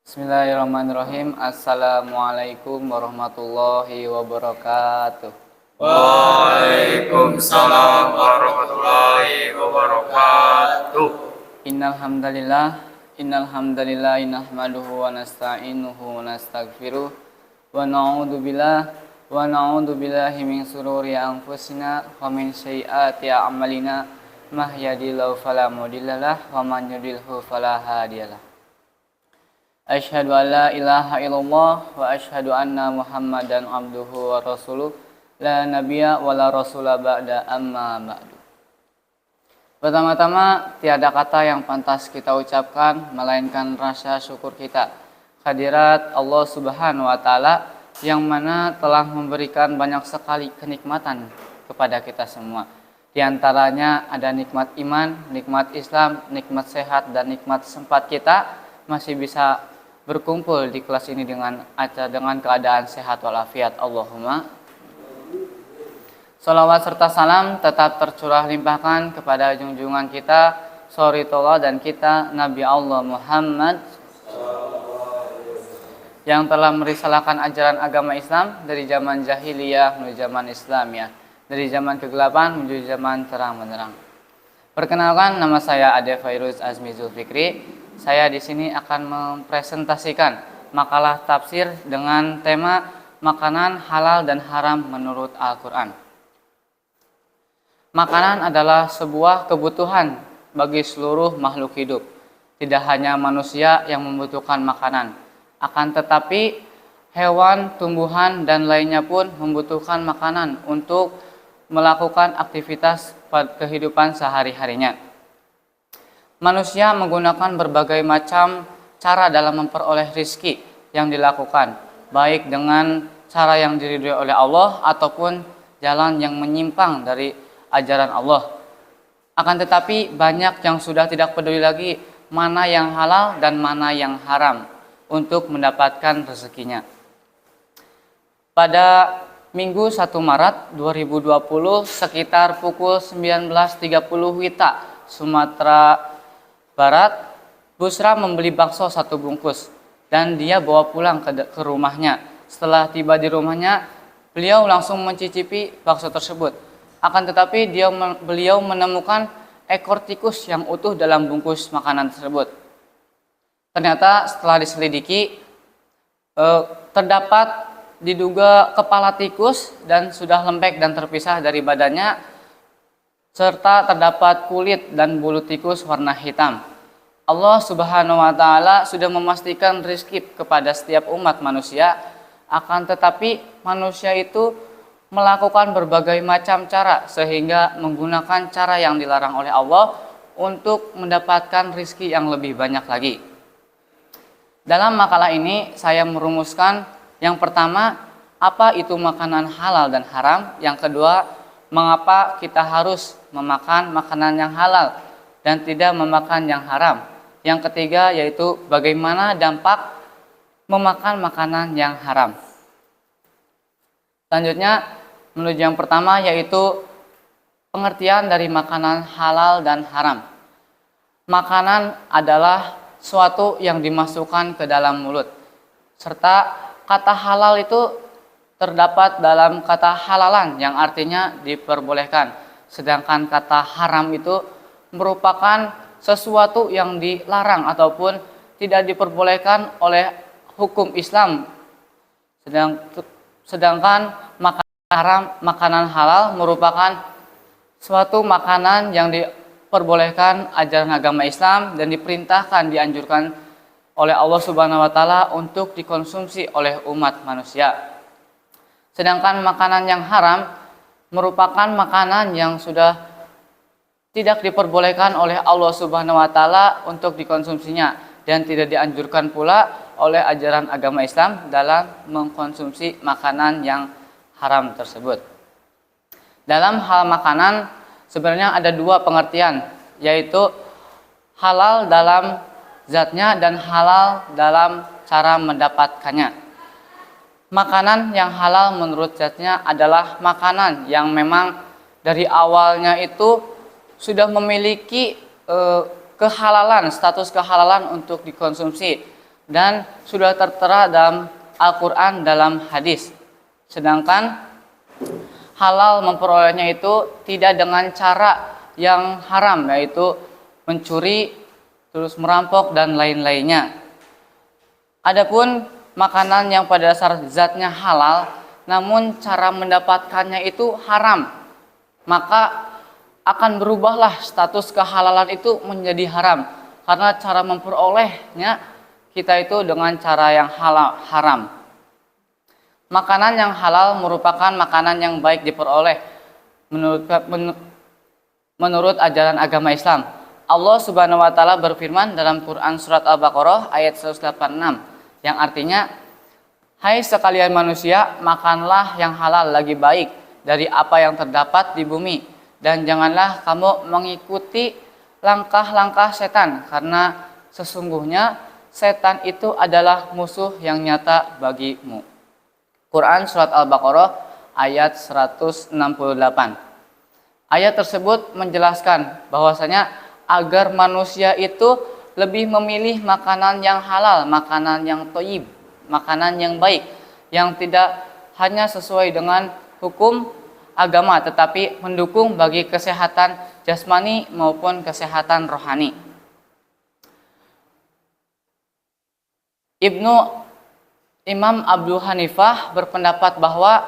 Bismillahirrahmanirrahim. Assalamualaikum warahmatullahi wabarakatuh. Waalaikumsalam warahmatullahi wabarakatuh. Innal hamdalillah nahmaduhu wa nasta'inuhu wa nastaghfiruh wa na'udzu billahi min sururi anfusina wa min sayyiati a'malina mahdihillahu fala mudhillalah wa man yudhlilhu fala hadiyalah. Asyhadu an la ilaha illallah wa asyhadu anna Muhammadan abduhu wa rasuluh la nabiyya wa la rasula ba'da amma ba'du. Pertama-tama, tiada kata yang pantas kita ucapkan melainkan rasa syukur kita kehadirat Allah Subhanahu wa taala yang mana telah memberikan banyak sekali kenikmatan kepada kita semua. Di antaranya ada nikmat iman, nikmat Islam, nikmat sehat dan nikmat sempat kita masih bisa berkumpul di kelas ini dengan keadaan sehat walafiat. Allahumma sholawat serta salam tetap tercurah limpahkan kepada junjungan kita Shoritullah dan kita Nabi Allah Muhammad yang telah merisalahkan ajaran agama Islam dari zaman jahiliyah menuju zaman Islamiyah, dari zaman kegelapan menuju zaman terang benderang. Perkenalkan, nama saya Ade Fairuz Azmi Zulfikri. Saya di sini akan mempresentasikan makalah tafsir dengan tema makanan halal dan haram menurut Al-Quran. Makanan adalah sebuah kebutuhan bagi seluruh makhluk hidup. Tidak hanya manusia yang membutuhkan makanan, akan tetapi hewan, tumbuhan, dan lainnya pun membutuhkan makanan untuk melakukan aktivitas kehidupan sehari-harinya. Manusia menggunakan berbagai macam cara dalam memperoleh rizki yang dilakukan, baik dengan cara yang diridhoi oleh Allah ataupun jalan yang menyimpang dari ajaran Allah. Akan tetapi banyak yang sudah tidak peduli lagi mana yang halal dan mana yang haram untuk mendapatkan rezekinya. Pada Minggu 1 Maret 2020 sekitar pukul 19.30 WITA Sumatera Barat, Busra membeli bakso 1 bungkus dan dia bawa pulang ke rumahnya. Setelah tiba di rumahnya, beliau langsung mencicipi bakso tersebut. Akan tetapi beliau menemukan ekor tikus yang utuh dalam bungkus makanan tersebut. Ternyata setelah diselidiki, terdapat diduga kepala tikus dan sudah lembek dan terpisah dari badannya, serta terdapat kulit dan bulu tikus warna hitam. Allah Subhanahu wa taala sudah memastikan rizki kepada setiap umat manusia, akan tetapi manusia itu melakukan berbagai macam cara sehingga menggunakan cara yang dilarang oleh Allah untuk mendapatkan rizki yang lebih banyak lagi. Dalam makalah ini saya merumuskan yang pertama, apa itu makanan halal dan haram. Yang kedua, mengapa kita harus memakan makanan yang halal dan tidak memakan yang haram. Yang ketiga yaitu bagaimana dampak memakan makanan yang haram. Selanjutnya menuju yang pertama yaitu pengertian dari makanan halal dan haram. Makanan adalah suatu yang dimasukkan ke dalam mulut. Serta kata halal itu terdapat dalam kata halalan yang artinya diperbolehkan. Sedangkan kata haram itu merupakan sesuatu yang dilarang ataupun tidak diperbolehkan oleh hukum Islam. Sedangkan makanan halal merupakan suatu makanan yang diperbolehkan ajaran agama Islam dan diperintahkan, dianjurkan oleh Allah Subhanahu wa taala untuk dikonsumsi oleh umat manusia. Sedangkan makanan yang haram merupakan makanan yang sudah tidak diperbolehkan oleh Allah Subhanahu wa taala untuk dikonsumsinya dan tidak dianjurkan pula oleh ajaran agama Islam dalam mengkonsumsi makanan yang haram tersebut. Dalam hal makanan sebenarnya ada dua pengertian, yaitu halal dalam zatnya dan halal dalam cara mendapatkannya. Makanan yang halal menurut zatnya adalah makanan yang memang dari awalnya itu sudah memiliki kehalalan, status kehalalan untuk dikonsumsi. dan sudah tertera dalam Al-Quran dalam hadis. Sedangkan halal memperolehnya itu tidak dengan cara yang haram, yaitu mencuri, terus merampok dan lain-lainnya. Adapun makanan yang pada dasar zatnya halal, namun cara mendapatkannya itu haram, maka akan berubahlah status kehalalan itu menjadi haram, karena cara memperolehnya kita itu dengan cara yang haram. Makanan yang halal merupakan makanan yang baik diperoleh menurut ajaran agama Islam. Allah Subhanahu wa taala berfirman dalam Quran surat Al-Baqarah ayat 186 yang artinya, "Hai sekalian manusia, makanlah yang halal lagi baik dari apa yang terdapat di bumi, dan janganlah kamu mengikuti langkah-langkah setan, karena sesungguhnya setan itu adalah musuh yang nyata bagimu." Quran surat Al-Baqarah ayat 168. Ayat tersebut menjelaskan bahwasanya agar manusia itu lebih memilih makanan yang halal, makanan yang thayyib, makanan yang baik, yang tidak hanya sesuai dengan hukum agama tetapi mendukung bagi kesehatan jasmani maupun kesehatan rohani. Imam Abu Hanifah berpendapat bahwa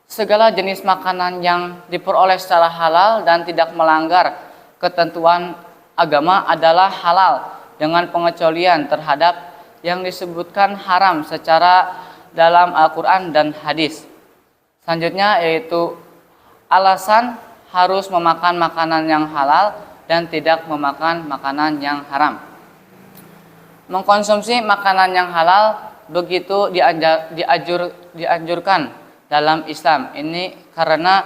segala jenis makanan yang diperoleh secara halal dan tidak melanggar ketentuan agama adalah halal dengan pengecualian terhadap yang disebutkan haram secara dalam Al-Quran dan hadis. Selanjutnya yaitu alasan harus memakan makanan yang halal dan tidak memakan makanan yang haram. Mengkonsumsi makanan yang halal begitu dianjurkan dalam Islam. Ini karena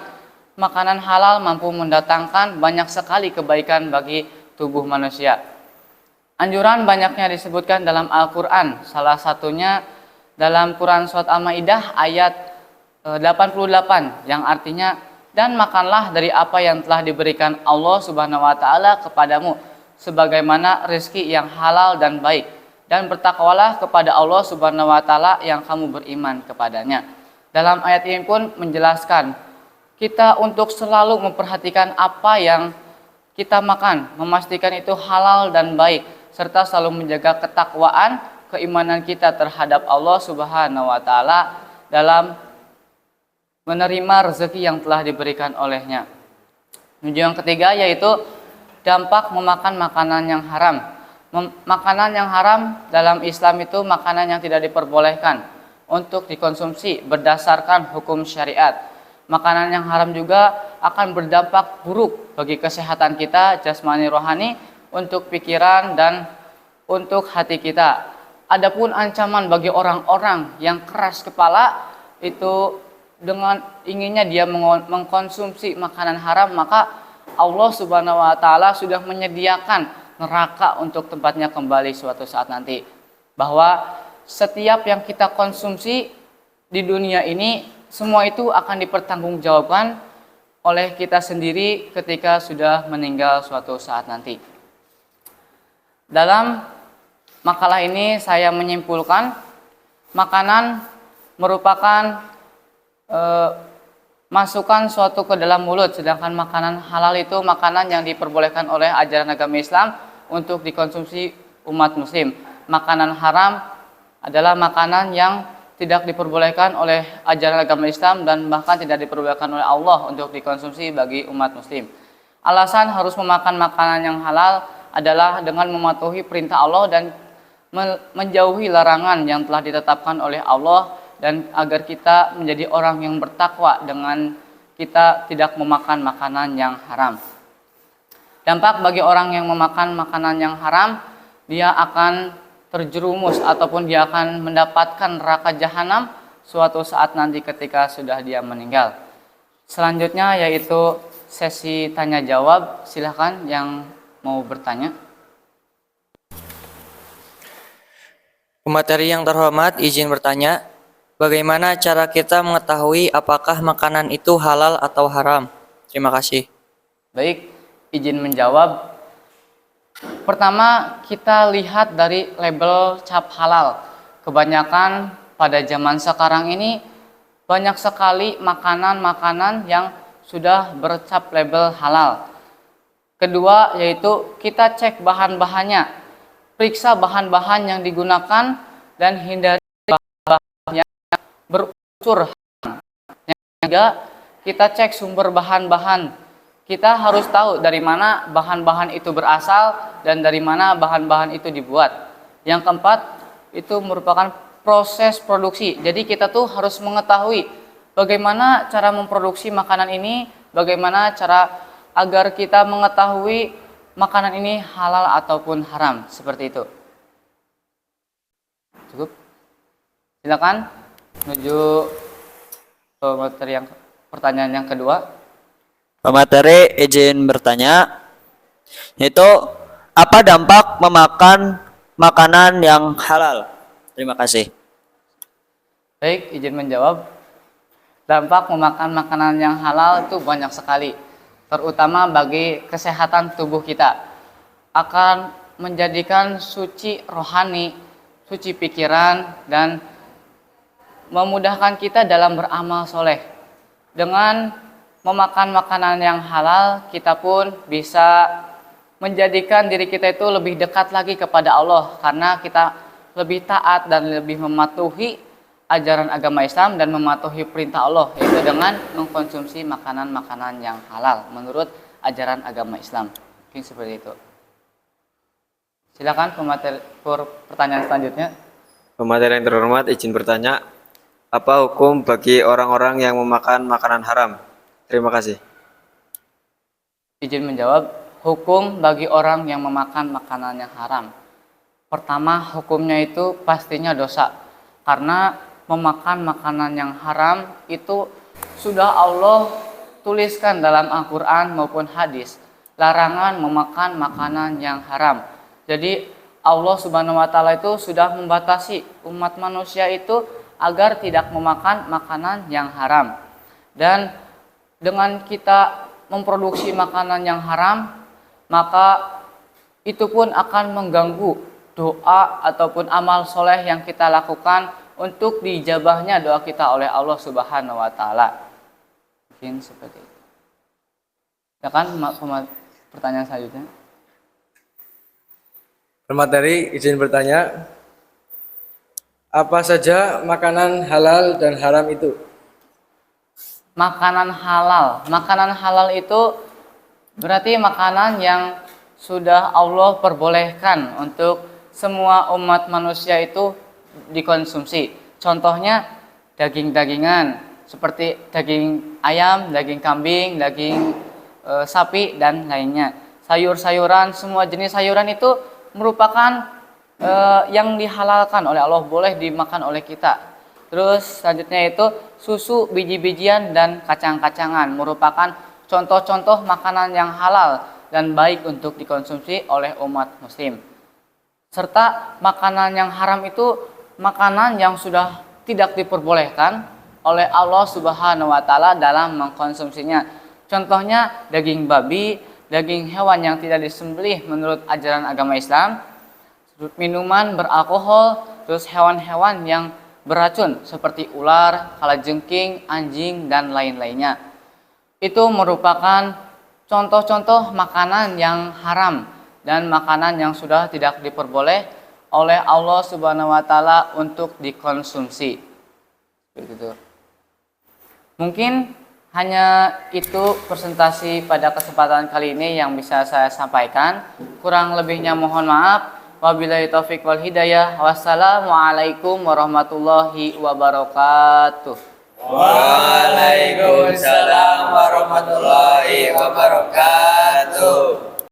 makanan halal mampu mendatangkan banyak sekali kebaikan bagi tubuh manusia. Anjuran banyaknya disebutkan dalam Al-Quran. Salah satunya dalam Quran surat Al-Maidah ayat 88 yang artinya, "Dan makanlah dari apa yang telah diberikan Allah Subhanahu wa taala kepadamu sebagaimana rezeki yang halal dan baik, dan bertakwalah kepada Allah Subhanahu wa taala yang kamu beriman kepadanya." Dalam ayat ini pun menjelaskan kita untuk selalu memperhatikan apa yang kita makan, memastikan itu halal dan baik, serta selalu menjaga ketakwaan, keimanan kita terhadap Allah Subhanahu wa taala dalam menerima rezeki yang telah diberikan olehnya. Yang ketiga yaitu dampak memakan makanan yang haram. Makanan yang haram dalam Islam itu makanan yang tidak diperbolehkan untuk dikonsumsi berdasarkan hukum syariat. Makanan yang haram juga akan berdampak buruk bagi kesehatan kita jasmani rohani, untuk pikiran dan untuk hati kita. Adapun ancaman bagi orang-orang yang keras kepala itu dengan inginnya dia mengkonsumsi makanan haram, maka Allah Subhanahu wa taala sudah menyediakan neraka untuk tempatnya kembali suatu saat nanti. Bahwa setiap yang kita konsumsi di dunia ini, semua itu akan dipertanggungjawabkan oleh kita sendiri ketika sudah meninggal suatu saat nanti. Dalam makalah ini saya menyimpulkan makanan merupakan masukkan suatu ke dalam mulut, sedangkan makanan halal itu makanan yang diperbolehkan oleh ajaran agama Islam untuk dikonsumsi umat muslim. Makanan haram adalah makanan yang tidak diperbolehkan oleh ajaran agama Islam dan bahkan tidak diperbolehkan oleh Allah untuk dikonsumsi bagi umat muslim. Alasan harus memakan makanan yang halal adalah dengan mematuhi perintah Allah dan menjauhi larangan yang telah ditetapkan oleh Allah, dan agar kita menjadi orang yang bertakwa dengan kita tidak memakan makanan yang haram. Dampak bagi orang yang memakan makanan yang haram, dia akan terjerumus ataupun dia akan mendapatkan neraka jahanam suatu saat nanti ketika sudah dia meninggal. Selanjutnya yaitu sesi tanya jawab. Silahkan yang mau bertanya. Pemateri yang terhormat, izin bertanya, bagaimana cara kita mengetahui apakah makanan itu halal atau haram? Terima kasih. Baik, izin menjawab. Pertama, kita lihat dari label cap halal. Kebanyakan pada zaman sekarang ini banyak sekali makanan-makanan yang sudah bercap label halal. Kedua, yaitu kita cek bahan-bahannya. Periksa bahan-bahan yang digunakan dan hindari bahan-bahan yang berunsur haram. Yang ketiga, kita cek sumber bahan-bahan. Kita harus tahu dari mana bahan-bahan itu berasal dan dari mana bahan-bahan itu dibuat. Yang keempat, itu merupakan proses produksi. Jadi kita tuh harus mengetahui bagaimana cara memproduksi makanan ini, bagaimana cara agar kita mengetahui makanan ini halal ataupun haram, seperti itu. Cukup? Silakan menuju ke materi yang pertanyaan yang kedua. Pemateri izin bertanya, yaitu apa dampak memakan makanan yang halal? Terima kasih. Baik, izin menjawab. Dampak memakan makanan yang halal itu banyak sekali, terutama bagi kesehatan tubuh kita. Akan menjadikan suci rohani, suci pikiran, dan memudahkan kita dalam beramal soleh. Dengan memakan makanan yang halal, kita pun bisa menjadikan diri kita itu lebih dekat lagi kepada Allah, karena kita lebih taat dan lebih mematuhi ajaran agama Islam dan mematuhi perintah Allah, yaitu dengan mengkonsumsi makanan-makanan yang halal menurut ajaran agama Islam. Mungkin seperti itu. Silakan pemateri pertanyaan selanjutnya. Pemateri yang terhormat, izin bertanya, apa hukum bagi orang-orang yang memakan makanan haram? Terima kasih. Izin menjawab, hukum bagi orang yang memakan makanan yang haram. Pertama, hukumnya itu pastinya dosa. Karena memakan makanan yang haram itu sudah Allah tuliskan dalam Al-Quran maupun hadis. Larangan memakan makanan yang haram. Jadi Allah Subhanahu wa Ta'ala itu sudah membatasi umat manusia itu agar tidak memakan makanan yang haram. Dan dengan kita memproduksi makanan yang haram, maka itu pun akan mengganggu doa ataupun amal soleh yang kita lakukan untuk dijabahnya doa kita oleh Allah Subhanahu wa Ta'ala. Mungkin seperti itu. Silakan pertanyaan selanjutnya. Pemateri izin bertanya, apa saja makanan halal dan haram itu? Makanan halal itu berarti makanan yang sudah Allah perbolehkan untuk semua umat manusia itu dikonsumsi. Contohnya daging-dagingan seperti daging ayam, daging kambing, daging sapi dan lainnya. Sayur-sayuran, semua jenis sayuran itu merupakan yang dihalalkan oleh Allah, boleh dimakan oleh kita. Terus selanjutnya itu susu, biji-bijian, dan kacang-kacangan merupakan contoh-contoh makanan yang halal dan baik untuk dikonsumsi oleh umat muslim. Serta makanan yang haram itu makanan yang sudah tidak diperbolehkan oleh Allah Subhanahu wa Ta'ala dalam mengkonsumsinya. Contohnya daging babi, daging hewan yang tidak disembelih menurut ajaran agama Islam, minuman beralkohol, terus hewan-hewan yang beracun seperti ular, kalajengking, anjing, dan lain-lainnya. Itu merupakan contoh-contoh makanan yang haram dan makanan yang sudah tidak diperboleh oleh Allah Subhanahu wa Ta'ala untuk dikonsumsi. Begitu. Mungkin hanya itu presentasi pada kesempatan kali ini yang bisa saya sampaikan. Kurang lebihnya mohon maaf. Wabillahi taufiq wal hidayah. Wassalamualaikum warahmatullahi wabarakatuh. Waalaikumsalam warahmatullahi wabarakatuh.